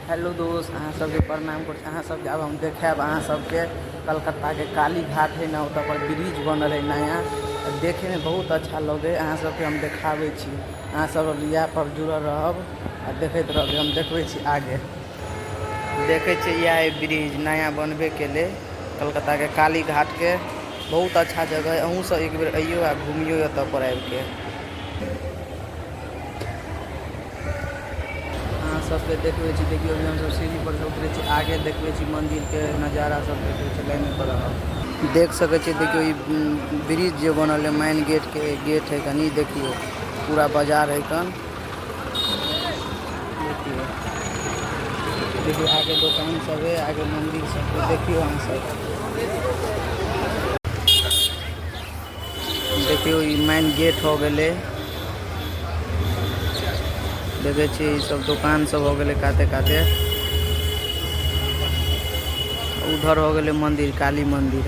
Hello दोस्त, अहाँ सबके प्रणाम कर। अहाँ सब अब हम देखाब अहाँ सबके कलकत्ता के काली घाट है ना, उतर पर ब्रिज बनल है नया, देखे में बहुत अच्छा लगे। अहाँ सबके हम देखावे छी, अहाँ सब लिया पर जुड़ल रहब आ देखते रहब। हम देखबे छी आगे, देखे छी यह ब्रिज नया बनबे के लिए कलकत्ता के काली घाट के। बहुत अच्छा जगह है, अहूँ सब एक बेर अइयो आ घूमियो एत पर आबि के। अहाँ सबके देखबे छी, देखियो हम सब सीढ़ी पर उतरे छी, आगे देखबे छी मंदिर के नज़ारा सब देखबे छी। लाइन पर रहब, देख सके छी। देखियो ई ब्रिज जो बनल है मेन गेट के गेट है कनी, देखियो पूरा बाजार है कन। देखियो देखियो आगे दुकान सब है, आगे मंदिर सब है। देखियो अहाँ सब देखियो ई मेन गेट हो गए। देखे छी सब दुकान सब हो गए काते काते। उधर हो गए मंदिर, काली मंदिर।